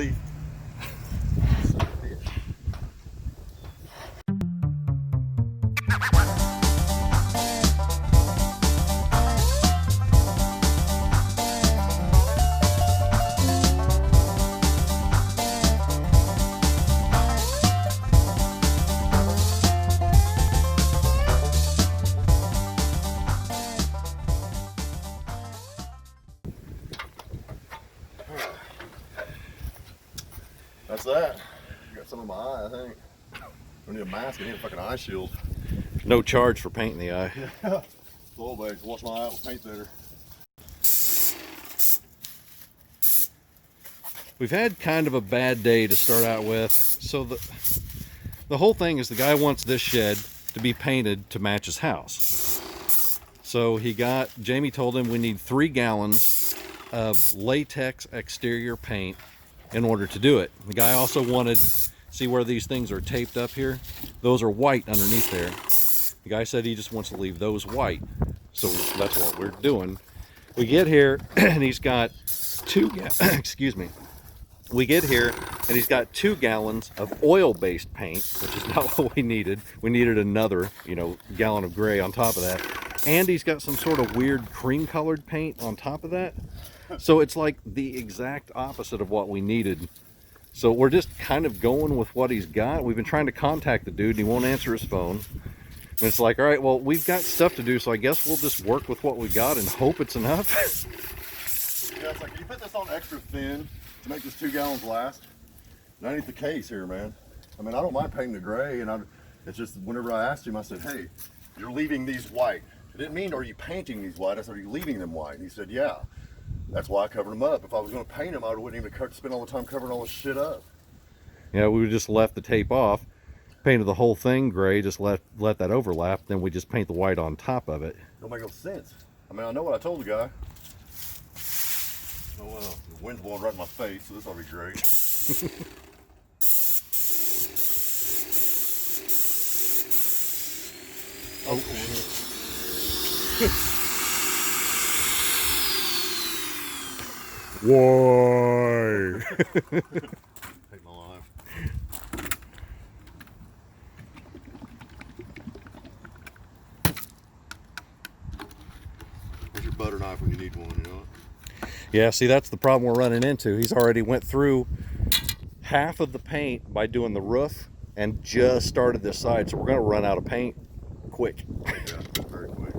leaf. That's that. Got some in my eye, I think. I need a mask. I need a fucking eye shield. No charge for painting the eye. Yeah. Little bags. Wash my eye with paint thinner. We've had kind of a bad day to start out with. So the whole thing is the guy wants this shed to be painted to match his house. So Jamie told him we need 3 gallons of latex exterior paint in order to do it. The guy also wanted, see where these things are taped up here? Those are white underneath there. The guy said he just wants to leave those white. So that's what we're doing. We get here and he's got 2 excuse me. We get here and he's got 2 gallons of oil-based paint, which is not what we needed. We needed another, gallon of gray on top of that. And he's got some sort of weird cream-colored paint on top of that. So it's like the exact opposite of what we needed. So we're just kind of going with what he's got. We've been trying to contact the dude and he won't answer his phone. And it's like, all right, well, we've got stuff to do, so I guess we'll just work with what we got and hope it's enough. Yeah, it's like, you put this on extra thin to make this 2 gallons last. That ain't the case here, man. I mean, I don't mind painting the gray, and it's just whenever I asked him, I said, hey, you're leaving these white. I didn't mean, are you painting these white? I said, are you leaving them white? And he said, yeah. That's why I covered them up. If I was going to paint them, I wouldn't even spend all the time covering all this shit up. Yeah, we just left the tape off, painted the whole thing gray, just let that overlap, then we just paint the white on top of it. Don't make no sense. I mean, I know what I told the guy. Oh well, the wind's blowing right in my face, so this will be great. Why? Take my life. Where's your butter knife when you need one, Yeah, see, that's the problem we're running into. He's already went through half of the paint by doing the roof and just started this side, so we're going to run out of paint quick. Yeah, very quick.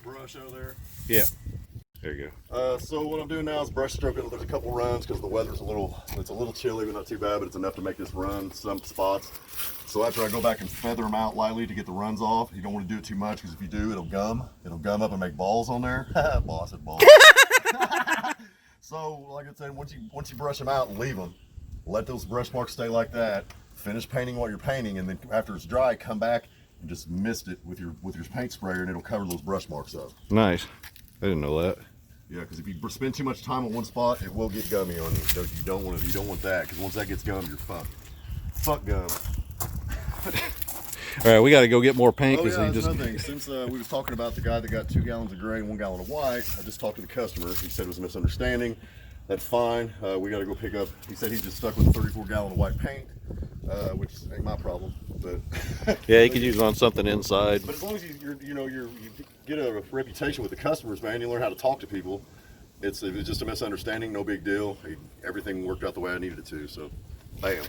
Brush over there. Yeah, there you go. So what I'm doing now is brush stroking. There's a couple runs because the weather's it's a little chilly, but not too bad, but it's enough to make this run some spots. So after I go back and feather them out lightly to get the runs off, you don't want to do it too much because if you do, it'll gum up and make balls on there. Boss at balls. So like I said, once you brush them out and leave them, let those brush marks stay like that. Finish painting what you're painting, and then after it's dry, come back and just mist it with your paint sprayer, and it'll cover those brush marks up. Nice. I didn't know that. Yeah, because if you spend too much time on one spot, it will get gummy on you. So you don't want that, because once that gets gummed, you're fucked. Fuck gum. All right, we got to go get more paint. Oh yeah, that's another thing. Since we was talking about the guy that got 2 gallons of gray and 1 gallon of white, I just talked to the customer. He said it was a misunderstanding. That's fine. We got to go pick up. He said he's just stuck with a 34 gallon of white paint, which ain't my problem. But yeah, you could use it on something inside. But as long as you get a reputation with the customers, man, you learn how to talk to people. If it's just a misunderstanding, no big deal. Everything worked out the way I needed it to. So, bam.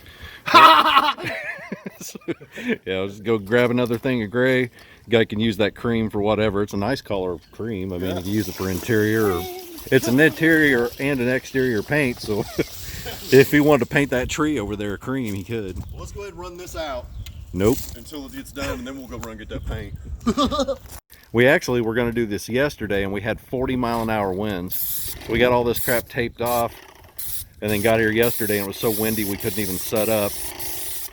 Yeah, I'll just go grab another thing of gray. Guy can use that cream for whatever. It's a nice color of cream. I mean, you can use it for interior. It's an interior and an exterior paint, so if he wanted to paint that tree over there cream, he could. Well, let's go ahead and run this out. Nope. Until it gets done, and then we'll go run and get that paint. We actually were going to do this yesterday, and we had 40-mile-an-hour winds. We got all this crap taped off, and then got here yesterday, and it was so windy we couldn't even set up.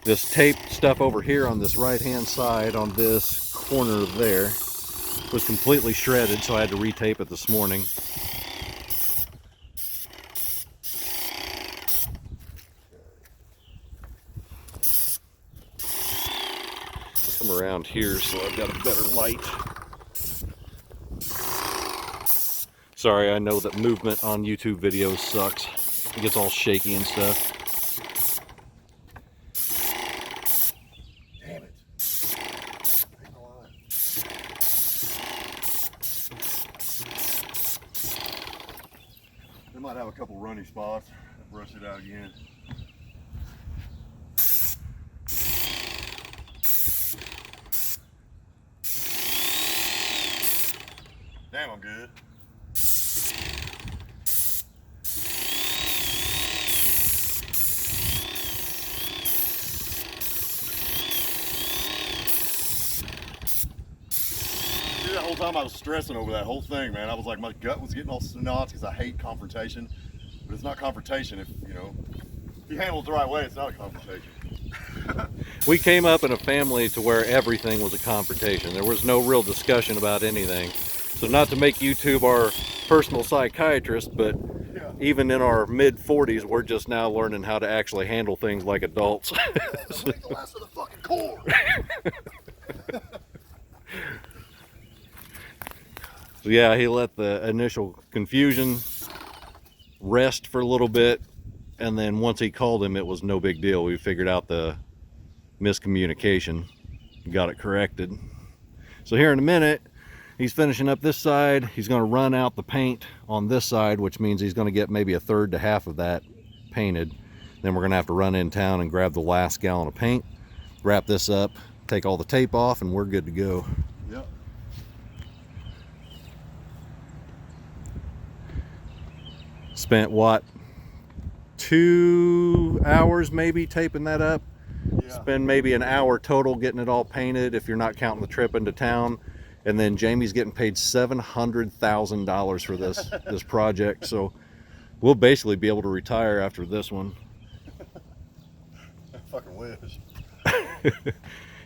This taped stuff over here on this right-hand side on this corner there. was completely shredded, so I had to retape it this morning. Come around here so I've got a better light. Sorry, I know that movement on YouTube videos sucks. It gets all shaky and stuff. Damn it. They might have a couple runny spots. Brush it out again. Damn, I'm good. Dude, that whole time I was stressing over that whole thing, man. I was like, my gut was getting all knots because I hate confrontation. But it's not confrontation if, you know, if you handle it the right way, it's not a confrontation. We came up in a family to where everything was a confrontation. There was no real discussion about anything. So not to make YouTube our personal psychiatrist, but Yeah. even in our mid-40s, we're just now learning how to actually handle things like adults. Make the last of the fucking core. So yeah, he let the initial confusion rest for a little bit, and then once he called him, it was no big deal. We figured out the miscommunication, got it corrected. So here in a minute, he's finishing up this side. He's going to run out the paint on this side, which means he's going to get maybe a third to half of that painted. Then we're going to have to run in town and grab the last gallon of paint, wrap this up, take all the tape off, and we're good to go. Yep. Spent what, 2 hours maybe taping that up? Yeah. Spend maybe an hour total getting it all painted if you're not counting the trip into town. And then Jamie's getting paid $700,000 for this project. So we'll basically be able to retire after this one. I fucking wish.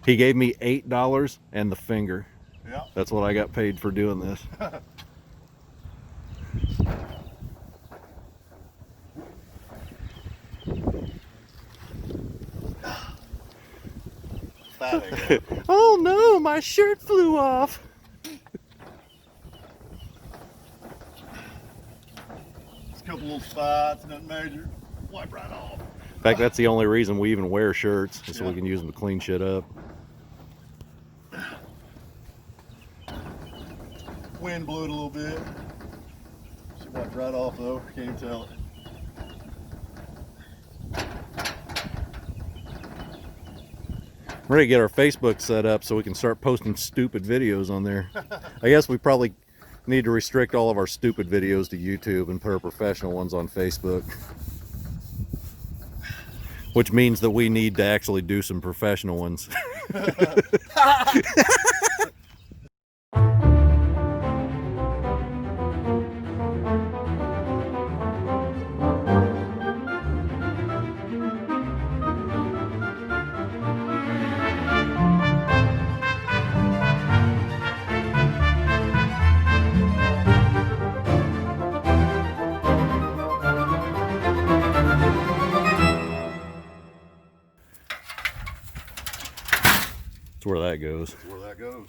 He gave me $8 and the finger. Yeah. That's what I got paid for doing this. Oh no, my shirt flew off. Just a couple little spots, nothing major. Wipe right off. In fact, that's the only reason we even wear shirts, is so we Yeah. can use them to clean shit up. Wind blew it a little bit. She wiped right off though. Can't even tell it. We're ready to get our Facebook set up so we can start posting stupid videos on there. I guess we probably need to restrict all of our stupid videos to YouTube and put our professional ones on Facebook. Which means that we need to actually do some professional ones. That's where that goes. That's where that goes.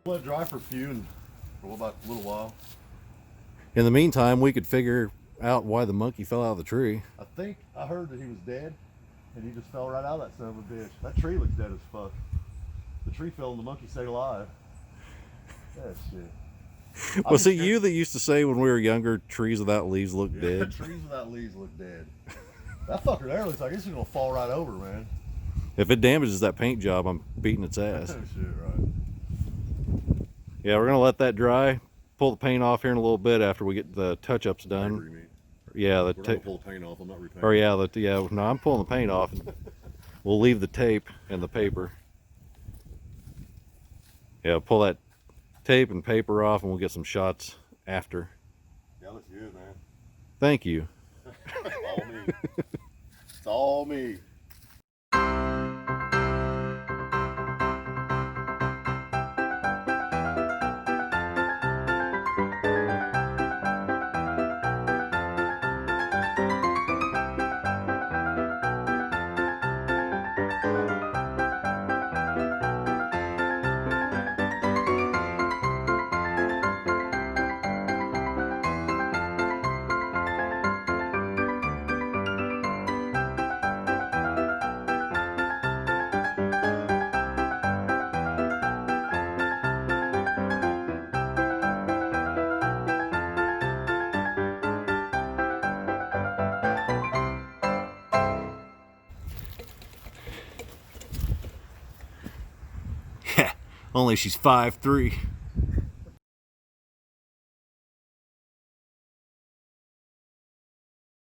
Let it dry for a few and for about a little while. In the meantime, we could figure out why the monkey fell out of the tree. I think I heard that he was dead and he just fell right out of that son of a bitch. That tree looks dead as fuck. The tree fell and the monkey stayed alive. That shit. Was it you that used to say when we were younger, trees without leaves look dead? Trees without leaves look dead. That fucker there looks like it's gonna fall right over, man. If it damages that paint job, I'm beating its ass. Oh shit, right. Yeah, we're gonna let that dry. Pull the paint off here in a little bit after we get the touch-ups done. Paper, you mean? yeah, the We're not gonna tape. pull the paint off. I'm not repainting. Or yeah. No, I'm pulling the paint off. And we'll leave the tape and the paper. Yeah, pull that tape and paper off, and we'll get some shots after. Yeah, looks good, man. Thank you. All me. It's all me. Only she's 5'3".